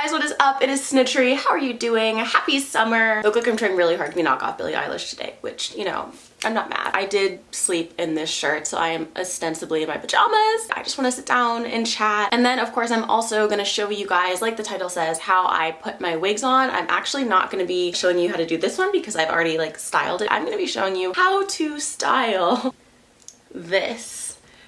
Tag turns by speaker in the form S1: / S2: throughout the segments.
S1: guys, what is up? It is Snitchery. How are you doing? Happy summer. Look like I'm trying really hard to be knockoff Billie Eilish today, which, you know, I'm not mad. I did sleep in this shirt, so I am ostensibly in my pajamas. I just want to sit down and chat. And then, of course, I'm also going to show you guys, like the title says, how I put my wigs on. I'm actually not going to be showing you how to do this one because I've already like styled it. I'm going to be showing you how to style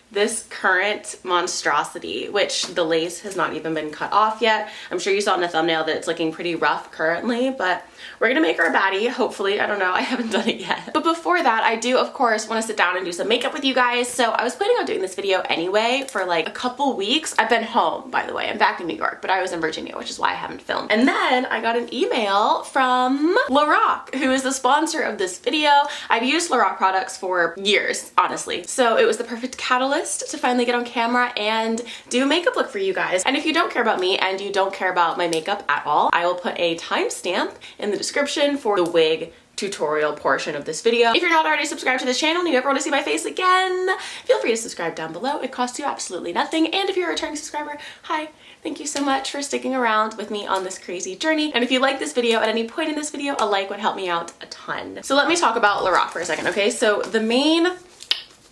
S1: this current monstrosity, which the lace has not even been cut off yet. I'm sure you saw in the thumbnail that it's looking pretty rough currently, but we're gonna make her a baddie, hopefully. I don't know, I haven't done it yet. But before that, I do, of course, want to sit down and do some makeup with you guys. So I was planning on doing this video anyway for like a couple weeks. I've been home, by the way. I'm back in New York, but I was in Virginia, which is why I haven't filmed. And then I got an email from LOreal, who is the sponsor of this video. I've used LOreal products for years, honestly. So it was the perfect catalyst to finally get on camera and do a makeup look for you guys. And if you don't care about me and you don't care about my makeup at all, I will put a timestamp in the description for the wig tutorial portion of this video. If you're not already subscribed to this channel and you ever want to see my face again, feel free to subscribe down below. It costs you absolutely nothing. And if you're a returning subscriber, hi. Thank you so much for sticking around with me on this crazy journey. And if you like this video at any point in this video, a like would help me out a ton. So let me talk about LOreal for a second, okay? So the main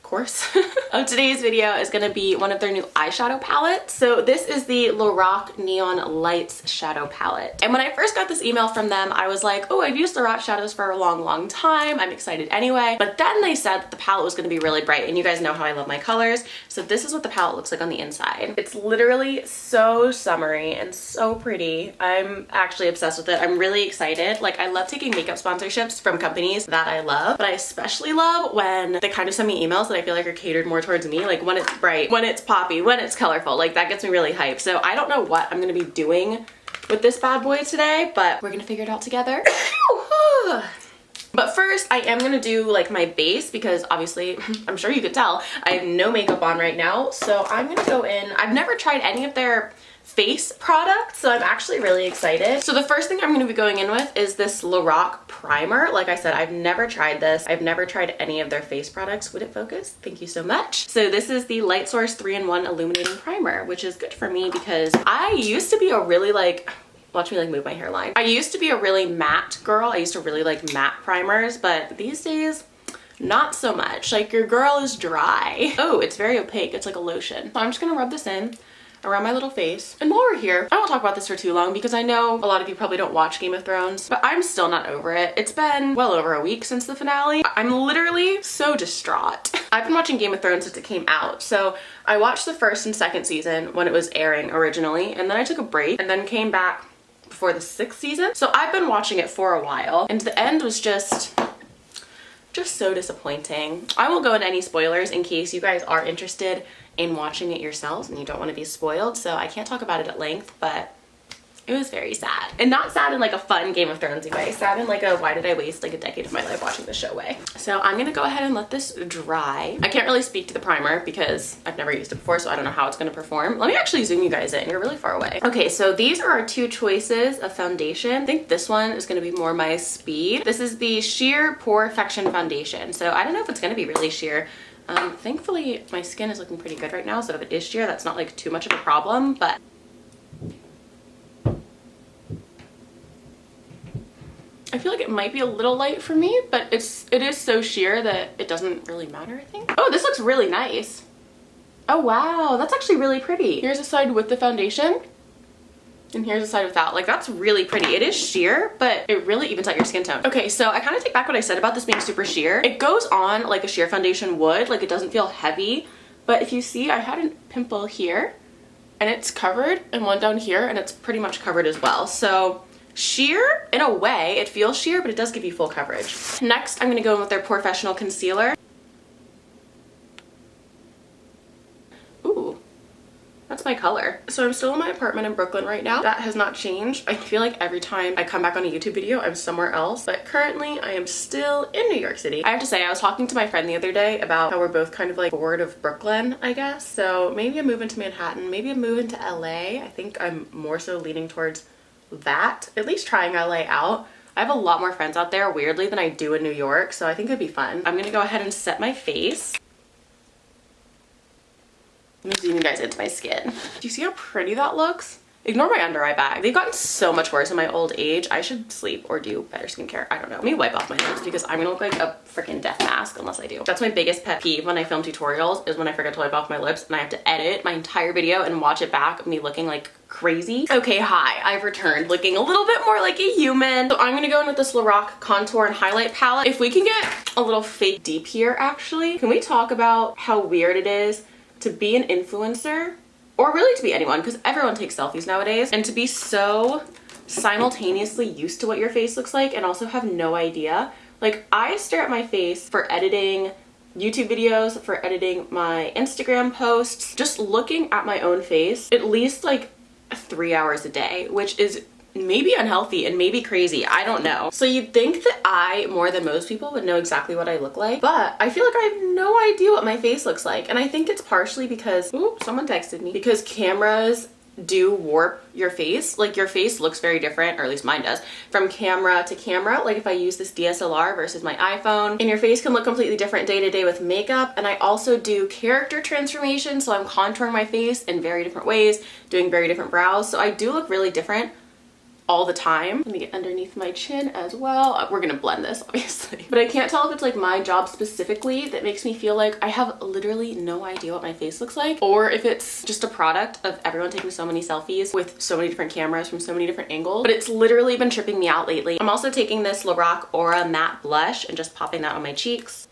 S1: course of today's video is going to be one of their new eyeshadow palettes. So this is the LOreal Neon Lights shadow palette. And when I first got this email from them, I was like, oh, I've used LOreal shadows for a long time. I'm excited anyway. But then they said that the palette was going to be really bright, and you guys know how I love my colors. So this is what the palette looks like on the inside. It's literally so summery and so pretty. I'm actually obsessed with it. I'm really excited. Like, I love taking makeup sponsorships from companies that I love, but I especially love when they kind of send me emails that I feel like are catered more towards me, like when it's bright, when it's poppy, when it's colorful. Like, that gets me really hyped. So I don't know what I'm gonna be doing with this bad boy today, but we're gonna figure it out together. But first, I am gonna do like my base because obviously, I'm sure you could tell, I have no makeup on right now. So I'm gonna go in. I've never tried any of their face products, so I'm actually really excited. So the first thing I'm going to be going in with is this LOreal primer. Like I said, I've never tried this. I've never tried any of their face products. Would it focus? Thank you so much. So this is the Light Source 3-in-1 Illuminating Primer, which is good for me because I used to be a really like, watch me like move my hairline. I used to be a really matte girl. I used to really like matte primers, but these days, not so much. Like, your girl is dry. Oh, it's very opaque. It's like a lotion. So I'm just gonna rub this in around my little face. And while we're here, I won't talk about this for too long because I know a lot of you probably don't watch Game of Thrones, but I'm still not over it. It's been well over a week since the finale. I'm literally so distraught. I've been watching Game of Thrones since it came out. So I watched the first and second season when it was airing originally, and then I took a break and then came back before the 6th season. So I've been watching it for a while, and the end was just so disappointing. I won't go into any spoilers in case you guys are interested in watching it yourselves and you don't want to be spoiled, so I can't talk about it at length, but it was very sad. And not sad in like a fun Game of Thrones way, sad in like a why did I waste like a decade of my life watching this show way. So I'm gonna go ahead and let this dry. I can't really speak to the primer because I've never used it before, so I don't know how it's gonna perform. Let me actually zoom you guys in. You're really far away. Okay, so these are our two choices of foundation. I think this one is gonna be more my speed. This is the Sheer Perfection Foundation. So I don't know if it's gonna be really sheer. Thankfully my skin is looking pretty good right now, so if it is sheer, that's not like too much of a problem, but I feel like it might be a little light for me, but it is so sheer that it doesn't really matter, I think. Oh, this looks really nice. Oh wow, that's actually really pretty. Here's a side with the foundation, and here's a side without. Like, that's really pretty. It is sheer, but it really evens out your skin tone. Okay, so I kind of take back what I said about this being super sheer. It goes on like a sheer foundation would, like it doesn't feel heavy, but if you see, I had a pimple here, and it's covered, and one down here, and it's pretty much covered as well. So sheer, in a way, it feels sheer, but it does give you full coverage. Next, I'm gonna go in with their Professional Concealer. Ooh, that's my color. So I'm still in my apartment in Brooklyn right now. That has not changed. I feel like every time I come back on a YouTube video, I'm somewhere else, but currently I am still in New York City. I have to say, I was talking to my friend the other day about how we're both kind of like bored of Brooklyn, I guess. So maybe I'm moving to Manhattan, maybe I'm moving to LA. I think I'm more so leaning towards that, at least trying LA out. I have a lot more friends out there, weirdly, than I do in New York, so I think it'd be fun. I'm gonna go ahead and set my face. I'm zooming you guys into my skin. Do you see how pretty that looks? Ignore my under eye bag. They've gotten so much worse in my old age. I should sleep or do better skincare. I don't know. Let me wipe off my nose because I'm gonna look like a freaking death mask unless I do. That's my biggest pet peeve when I film tutorials, is when I forget to wipe off my lips and I have to edit my entire video and watch it back of me looking like crazy. Okay, hi, I've returned looking a little bit more like a human. So I'm gonna go in with this Loreal contour and highlight palette. If we can get a little fake deep here, actually, can we talk about how weird it is to be an influencer, or really to be anyone, because everyone takes selfies nowadays, and to be so simultaneously used to what your face looks like and also have no idea. Like, I stare at my face for editing YouTube videos, for editing my Instagram posts, just looking at my own face at least like 3 hours a day, which is maybe unhealthy and maybe crazy. I don't know. So you'd think that I, more than most people, would know exactly what I look like, but I feel like I have no idea what my face looks like. And I think it's partially because, ooh, someone texted me, because cameras do warp your face. Like, your face looks very different, or at least mine does, from camera to camera. Like, if I use this DSLR versus my iPhone, and your face can look completely different day to day with makeup. And I also do character transformation, so I'm contouring my face in very different ways, doing very different brows. So I do look really different all the time. Let me get underneath my chin as well. We're gonna blend this, obviously. But I can't tell if it's like my job specifically that makes me feel like I have literally no idea what my face looks like, or if it's just a product of everyone taking so many selfies with so many different cameras from so many different angles. But it's literally been tripping me out lately. I'm also taking this Loreal Aura Matte Blush and just popping that on my cheeks.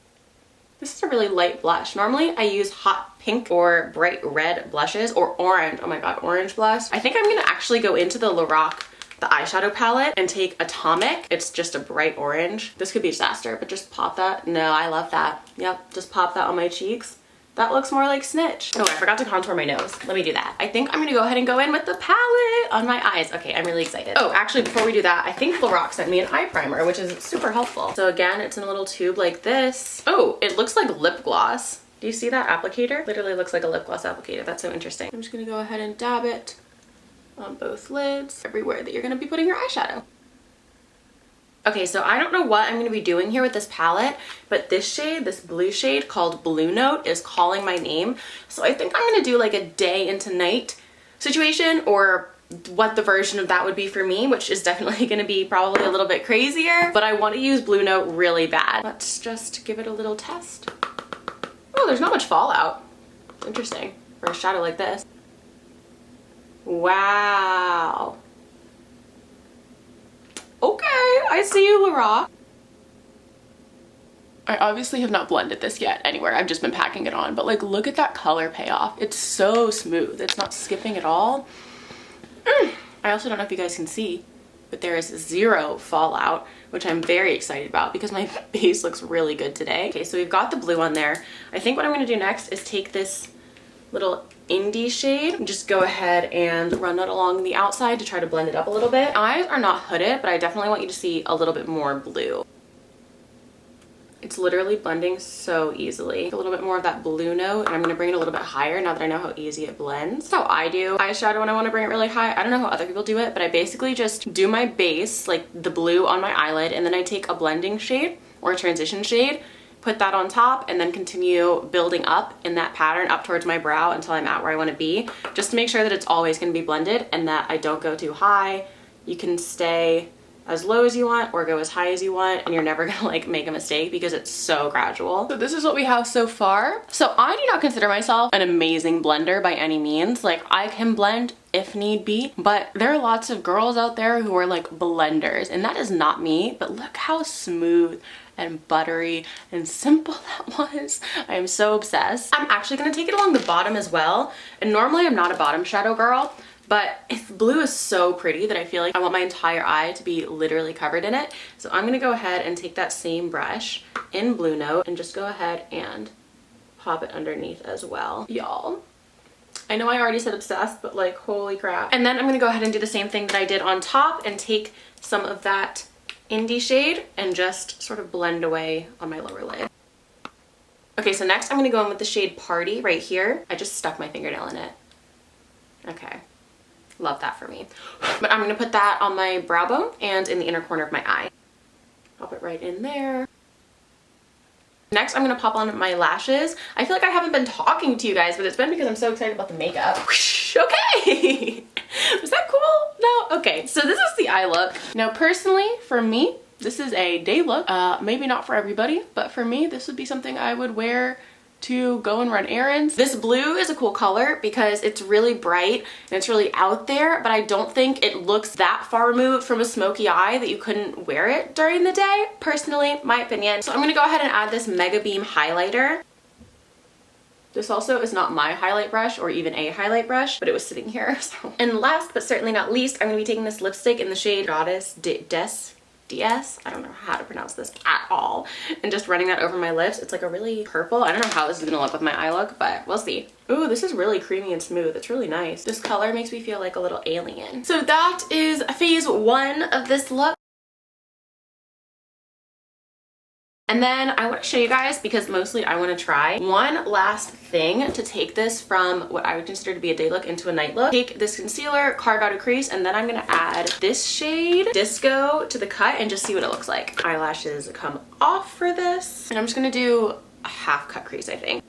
S1: This is a really light blush. Normally I use hot pink or bright red blushes, or orange. Oh my god, orange blush. I think I'm gonna actually go into the Loreal eyeshadow palette and take Atomic. It's just a bright orange. This could be a disaster, but just pop that. No, I love that. Yep, just pop that on my cheeks. That looks more like Snitch. Oh, I forgot to contour my nose. Let me do that. I think I'm gonna go ahead and go in with the palette on my eyes. Okay, I'm really excited. Oh, actually, before we do that, I think Loreal sent me an eye primer, which is super helpful. So again, it's in a little tube like this. Oh, it looks like lip gloss. Do you see that applicator? Literally looks like a lip gloss applicator. That's so interesting. I'm just gonna go ahead and dab it on both lids, everywhere that you're gonna be putting your eyeshadow. Okay, so I don't know what I'm gonna be doing here with this palette, but this shade, this blue shade called Blue Note, is calling my name. So I think I'm gonna do like a day into night situation, or what the version of that would be for me, which is definitely gonna be probably a little bit crazier, but I wanna use Blue Note really bad. Let's just give it a little test. Oh, there's not much fallout. Interesting for a shadow like this. Wow. Okay, I see you, Loreal. I obviously have not blended this yet anywhere. I've just been packing it on, but like, look at that color payoff. It's so smooth. It's not skipping at all. I also don't know if you guys can see, but there is zero fallout, which I'm very excited about because my base looks really good today. Okay, so we've got the blue on there. I think what I'm gonna do next is take this little indie shade and just go ahead and run it along the outside to try to blend it up a little bit. Eyes are not hooded, but I definitely want you to see a little bit more blue. It's literally blending so easily. A little bit more of that blue note, and I'm gonna bring it a little bit higher now that I know how easy it blends. That's how I do eyeshadow when I wanna bring it really high. I don't know how other people do it, but I basically just do my base, like the blue on my eyelid, and then I take a blending shade or a transition shade, put that on top, and then continue building up in that pattern up towards my brow until I'm at where I want to be, just to make sure that it's always going to be blended and that I don't go too high. You can stay as low as you want or go as high as you want, and you're never gonna like make a mistake because it's so gradual. So this is what we have so far. So I do not consider myself an amazing blender by any means. Like, I can blend if need be, but there are lots of girls out there who are like blenders, and that is not me. But look how smooth and buttery and simple that was. I am so obsessed. I'm actually gonna take it along the bottom as well, and normally I'm not a bottom shadow girl, but blue is so pretty that I feel like I want my entire eye to be literally covered in it. So I'm gonna go ahead and take that same brush in Blue Note and just go ahead and pop it underneath as well. Y'all, I know I already said obsessed, but like, holy crap. And then I'm gonna go ahead and do the same thing that I did on top and take some of that indie shade and just sort of blend away on my lower lid. Okay, so next I'm gonna go in with the shade Party right here. I just stuck my fingernail in it. Okay, love that for me. But I'm gonna put that on my brow bone and in the inner corner of my eye. Pop it right in there. Next, I'm gonna pop on my lashes. I feel like I haven't been talking to you guys, but it's been because I'm so excited about the makeup. Okay. Was that Okay, so this is the eye look. Now personally, for me, this is a day look. Maybe not for everybody, but for me, this would be something I would wear to go and run errands. This blue is a cool color because it's really bright and it's really out there, but I don't think it looks that far removed from a smoky eye that you couldn't wear it during the day. Personally, my opinion. So I'm gonna go ahead and add this Mega Beam highlighter. This also is not my highlight brush or even a highlight brush, but it was sitting here. So. And last but certainly not least, I'm gonna be taking this lipstick in the shade Goddess DS. I don't know how to pronounce this at all. And just running that over my lips. It's like a really purple. I don't know how this is gonna look with my eye look, but we'll see. Ooh, this is really creamy and smooth. It's really nice. This color makes me feel like a little alien. So that is phase 1 of this look. And then I want to show you guys, because mostly I want to try one last thing to take this from what I would consider to be a day look into a night look. Take this concealer, carve out a crease, and then I'm going to add this shade Disco to the cut and just see what it looks like. Eyelashes come off for this. And I'm just going to do a half cut crease, I think.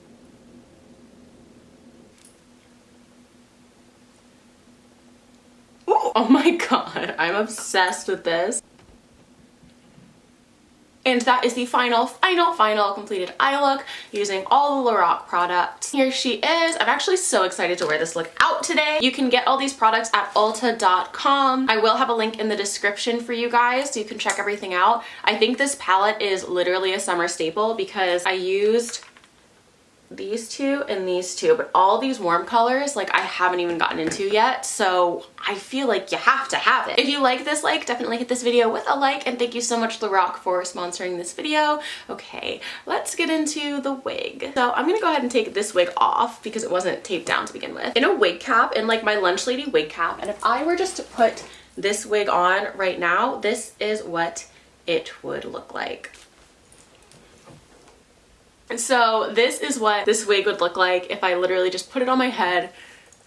S1: Ooh, oh my god, I'm obsessed with this. And that is the final completed eye look using all the L'Oreal products. Here she is. I'm actually so excited to wear this look out today. You can get all these products at Ulta.com. I will have a link in the description for you guys so you can check everything out. I think this palette is literally a summer staple because I used these two and these two, but all these warm colors like I haven't even gotten into yet, so I feel like you have to have it. If you like this, definitely hit this video with a like, and thank you so much L'Oreal for sponsoring this video. Okay, let's get into the wig. So I'm gonna go ahead and take this wig off because it wasn't taped down to begin with. In a wig cap, in like my lunch lady wig cap, and if I were just to put this wig on right now, this is what it would look like. And so this is what this wig would look like if I literally just put it on my head.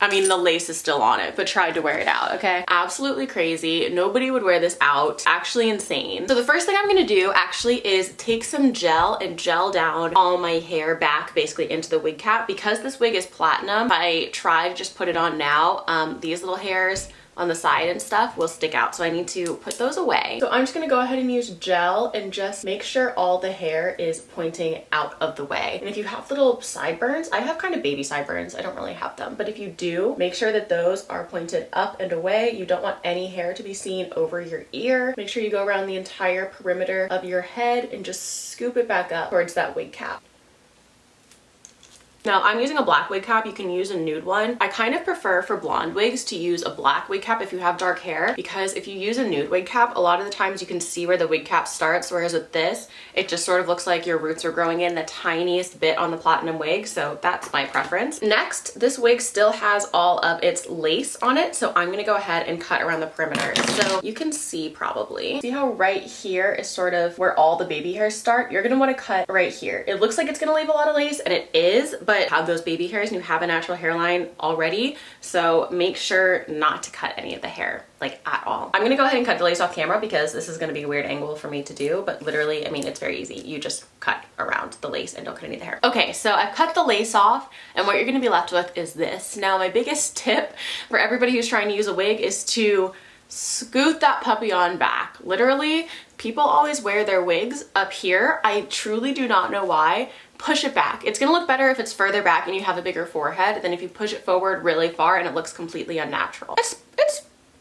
S1: I mean, the lace is still on it, but tried to wear it out, okay? Absolutely crazy. Nobody would wear this out. Actually insane. So the first thing I'm gonna do actually is take some gel and gel down all my hair back basically into the wig cap. Because this wig is platinum, I try to just put it on now. These little hairs on the side and stuff will stick out, so I need to put those away. So I'm just gonna go ahead and use gel and just make sure all the hair is pointing out of the way. And if you have little sideburns, I have kind of baby sideburns, I don't really have them, but if you do, make sure that those are pointed up and away. You don't want any hair to be seen over your ear. Make sure you go around the entire perimeter of your head and just scoop it back up towards that wig cap. Now I'm using a black wig cap. You can use a nude one. I kind of prefer for blonde wigs to use a black wig cap if you have dark hair, because if you use a nude wig cap, a lot of the times you can see where the wig cap starts, whereas with this, it just sort of looks like your roots are growing in the tiniest bit on the platinum wig, so that's my preference. Next, this wig still has all of its lace on it, so I'm gonna go ahead and cut around the perimeter. So you can see probably, see how right here is sort of where all the baby hairs start? You're gonna wanna cut right here. It looks like it's gonna leave a lot of lace, and it is, but have those baby hairs and you have a natural hairline already, so make sure not to cut any of the hair like at all. I'm gonna go ahead and cut the lace off camera because this is gonna be a weird angle for me to do, but literally, I mean, it's very easy. You just cut around the lace and don't cut any of the hair. Okay, so I've cut the lace off, and what you're gonna be left with is this. Now, my biggest tip for everybody who's trying to use a wig is to scoot that puppy on back. Literally, people always wear their wigs up here. I truly do not know why. Push it back. It's gonna look better if it's further back and you have a bigger forehead than if you push it forward really far and it looks completely unnatural. It's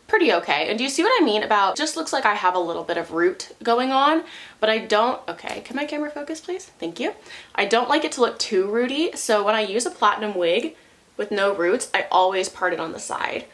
S1: pretty okay. And do you see what I mean about, just looks like I have a little bit of root going on, but I don't, okay, can my camera focus please? Thank you. I don't like it to look too rooty, so when I use a platinum wig with no roots, I always part it on the side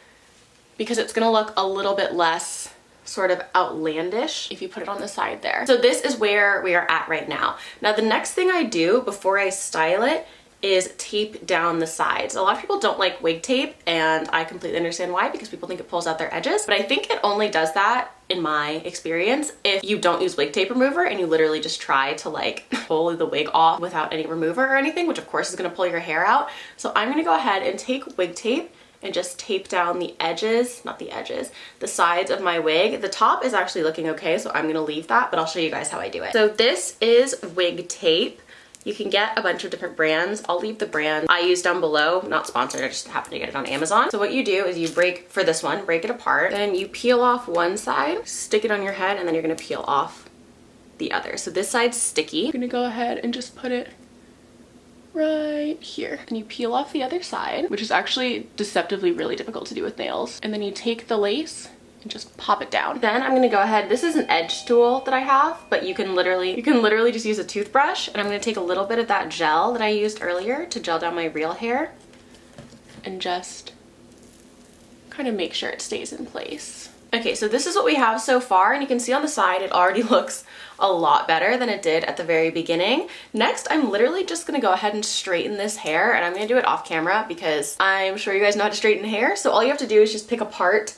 S1: because it's gonna look a little bit less sort of outlandish if you put it on the side there. So this is where we are at right now. Now the next thing I do before I style it is tape down the sides. A lot of people don't like wig tape, and I completely understand why, because people think it pulls out their edges, but I think it only does that, in my experience, if you don't use wig tape remover and you literally just try to like pull the wig off without any remover or anything, which of course is gonna pull your hair out. So I'm gonna go ahead and take wig tape and just tape down the edges, not the edges, the sides of my wig. The top is actually looking okay, so I'm gonna leave that, but I'll show you guys how I do it. So this is wig tape. You can get a bunch of different brands. I'll leave the brand I use down below. Not sponsored, I just happened to get it on Amazon. So what you do is you break, for this one, break it apart. Then you peel off one side, stick it on your head, and then you're gonna peel off the other. So this side's sticky. I'm gonna go ahead and just put it right here. And you peel off the other side, which is actually deceptively really difficult to do with nails. And then you take the lace and just pop it down. Then I'm gonna go ahead, this is an edge tool that I have, but you can literally just use a toothbrush, and I'm gonna take a little bit of that gel that I used earlier to gel down my real hair and just kind of make sure it stays in place. Okay, so this is what we have so far, and you can see on the side it already looks a lot better than it did at the very beginning. Next, I'm literally just gonna go ahead and straighten this hair, and I'm gonna do it off camera because I'm sure you guys know how to straighten hair, so all you have to do is just pick a part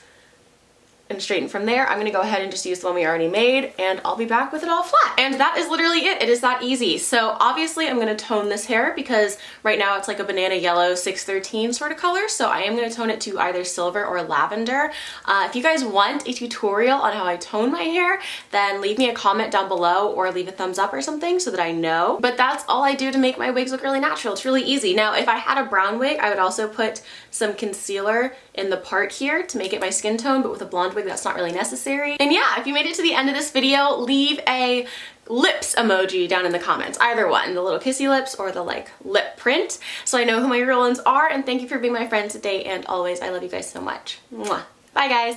S1: and straighten from there. I'm gonna go ahead and just use the one we already made, and I'll be back with it all flat. And that is literally it. It is that easy. So obviously I'm gonna tone this hair because right now it's like a banana yellow 613 sort of color. So I am gonna tone it to either silver or lavender. If you guys want a tutorial on how I tone my hair, then leave me a comment down below or leave a thumbs up or something so that I know. But that's all I do to make my wigs look really natural. It's really easy. Now, if I had a brown wig, I would also put some concealer in the part here to make it my skin tone, but with a blonde wig, that's not really necessary. And yeah, if you made it to the end of this video, leave a lips emoji down in the comments. Either one, the little kissy lips or the like lip print, so I know who my real ones are. And thank you for being my friend today and always. I love you guys so much. Mwah. Bye guys.